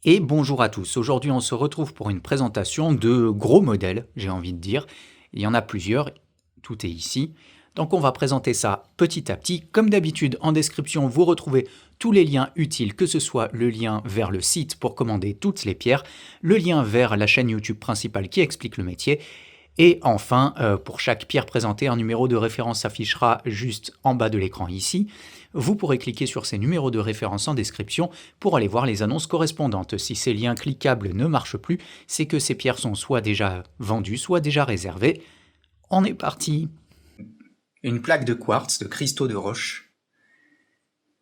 Et bonjour à tous. Aujourd'hui, on se retrouve pour une présentation de gros modèles, j'ai envie de dire. Il y en a plusieurs, tout est ici. Donc on va présenter ça petit à petit. Comme d'habitude, en description, vous retrouvez tous les liens utiles, que ce soit le lien vers le site pour commander toutes les pierres, le lien vers la chaîne YouTube principale qui explique le métier, et enfin, pour chaque pierre présentée, un numéro de référence s'affichera juste en bas de l'écran ici. Vous pourrez cliquer sur ces numéros de référence en description pour aller voir les annonces correspondantes. Si ces liens cliquables ne marchent plus, c'est que ces pierres sont soit déjà vendues, soit déjà réservées. On est parti. Une plaque de quartz, de cristaux de roche,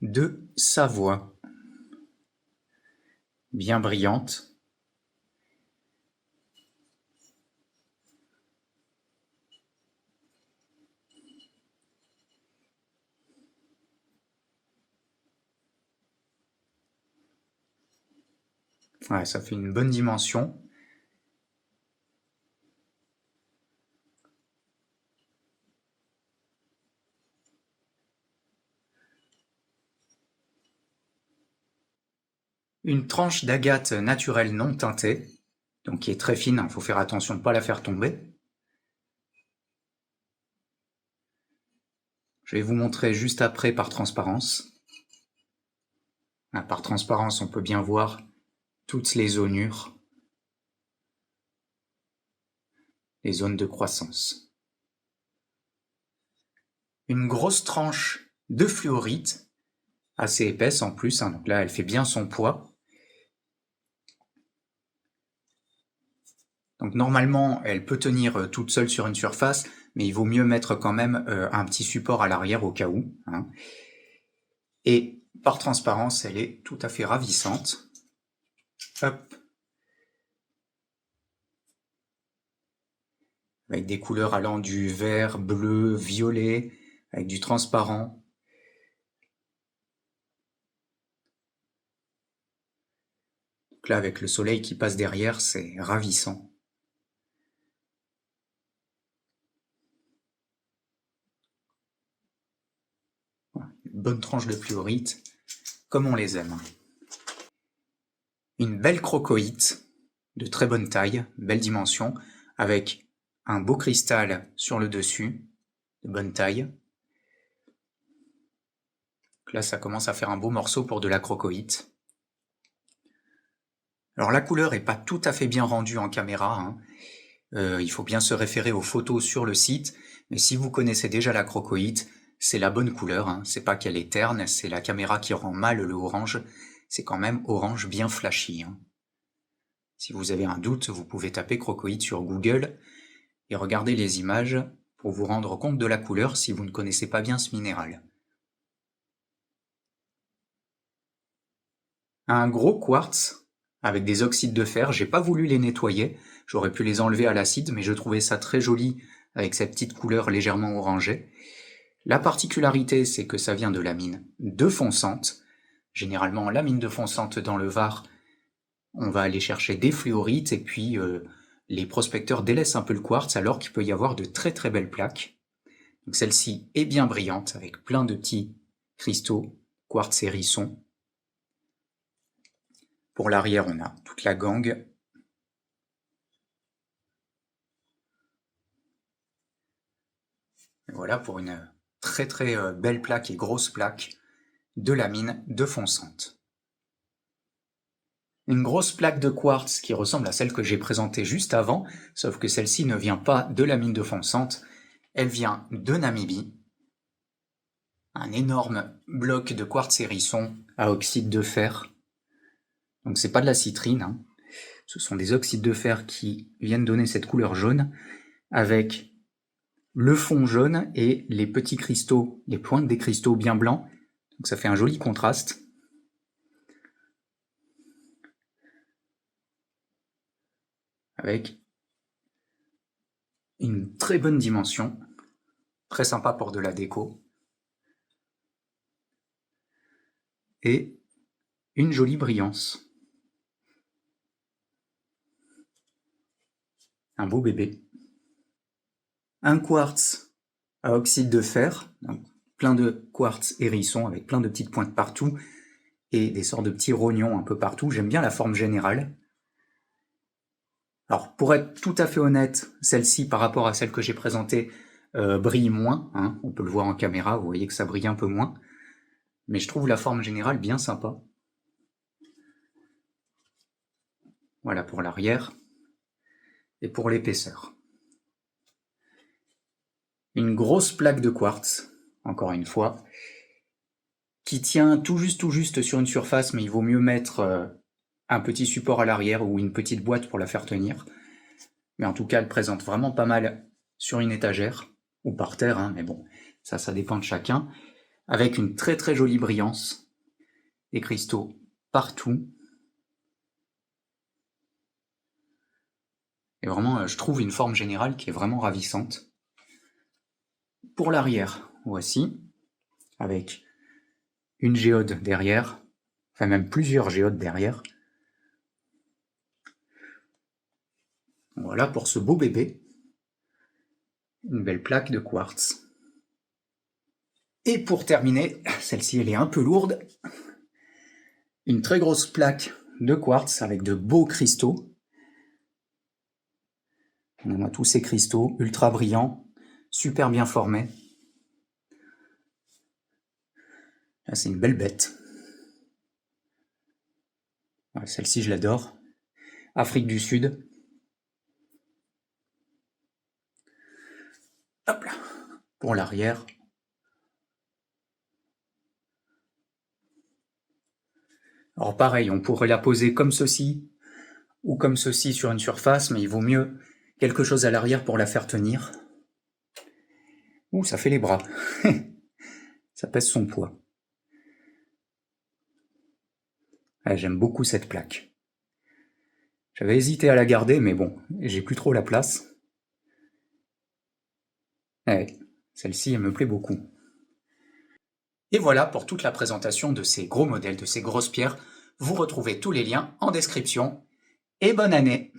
de Savoie, bien brillante. Ouais, ça fait une bonne dimension. Une tranche d'agate naturelle non teintée, donc qui est très fine, il faut faire attention de ne pas la faire tomber. Je vais vous montrer juste après par transparence. Par transparence, on peut bien voir toutes les zonures, les zones de croissance. Une grosse tranche de fluorite, assez épaisse en plus, donc là elle fait bien son poids. Donc normalement elle peut tenir toute seule sur une surface, mais il vaut mieux mettre quand même un petit support à l'arrière au cas où. Et par transparence, elle est tout à fait ravissante. Hop. Avec des couleurs allant du vert, bleu, violet, avec du transparent. Donc là, avec le soleil qui passe derrière, c'est ravissant. Voilà, une bonne tranche de fluorite, comme on les aime. Une belle crocoïte, de très bonne taille, belle dimension, avec un beau cristal sur le dessus, de bonne taille. Donc là, ça commence à faire un beau morceau pour de la crocoïte. Alors la couleur est pas tout à fait bien rendue en caméra, il faut bien se référer aux photos sur le site, mais si vous connaissez déjà la crocoïte, c'est la bonne couleur, c'est pas qu'elle est terne, c'est la caméra qui rend mal le orange, c'est quand même orange bien flashy. Si vous avez un doute, vous pouvez taper crocoïte sur Google et regarder les images pour vous rendre compte de la couleur si vous ne connaissez pas bien ce minéral. Un gros quartz avec des oxydes de fer, j'ai pas voulu les nettoyer, j'aurais pu les enlever à l'acide, mais je trouvais ça très joli avec cette petite couleur légèrement orangée. La particularité, c'est que ça vient de la mine de Fondsante. Généralement, la mine de Fondsante dans le Var, on va aller chercher des fluorites et puis les prospecteurs délaissent un peu le quartz alors qu'il peut y avoir de très très belles plaques. Donc celle-ci est bien brillante avec plein de petits cristaux, quartz et hérisson. Pour l'arrière, on a toute la gangue. Et voilà pour une très très belle plaque et grosse plaque de la mine de Fondsante. Une grosse plaque de quartz qui ressemble à celle que j'ai présentée juste avant, sauf que celle-ci ne vient pas de la mine de Fondsante, elle vient de Namibie. Un énorme bloc de quartz hérisson à oxyde de fer. Donc c'est pas de la citrine, ce sont des oxydes de fer qui viennent donner cette couleur jaune, avec le fond jaune et les petits cristaux, les pointes des cristaux bien blancs. Donc ça fait un joli contraste. Avec une très bonne dimension, très sympa pour de la déco. Et une jolie brillance. Un beau bébé. Un quartz à oxyde de fer, donc plein de quartz hérisson avec plein de petites pointes partout, et des sortes de petits rognons un peu partout. J'aime bien la forme générale. Alors, pour être tout à fait honnête, celle-ci, par rapport à celle que j'ai présentée, brille moins, hein. On peut le voir en caméra, vous voyez que ça brille un peu moins. Mais je trouve la forme générale bien sympa. Voilà pour l'arrière et pour l'épaisseur. Une grosse plaque de quartz, encore une fois, qui tient tout juste sur une surface, mais il vaut mieux mettre un petit support à l'arrière ou une petite boîte pour la faire tenir. Mais en tout cas, elle présente vraiment pas mal sur une étagère, ou par terre, hein, mais bon, ça dépend de chacun, avec une très très jolie brillance, des cristaux partout. Et vraiment, je trouve une forme générale qui est vraiment ravissante. Pour l'arrière, voici, avec une géode derrière, enfin même plusieurs géodes derrière. Voilà pour ce beau bébé. Une belle plaque de quartz. Et pour terminer, celle-ci elle est un peu lourde, une très grosse plaque de quartz avec de beaux cristaux. On a tous ces cristaux ultra brillants, super bien formés. Là, c'est une belle bête. Celle-ci, je l'adore. Afrique du Sud. Hop là. Pour l'arrière. Alors pareil, on pourrait la poser comme ceci, ou comme ceci sur une surface, mais il vaut mieux quelque chose à l'arrière pour la faire tenir. Ouh, ça fait les bras. Ça pèse son poids. Ah, j'aime beaucoup cette plaque. J'avais hésité à la garder, mais bon, j'ai plus trop la place. Ouais, celle-ci, elle me plaît beaucoup. Et voilà pour toute la présentation de ces gros modèles, de ces grosses pierres. Vous retrouvez tous les liens en description. Et bonne année!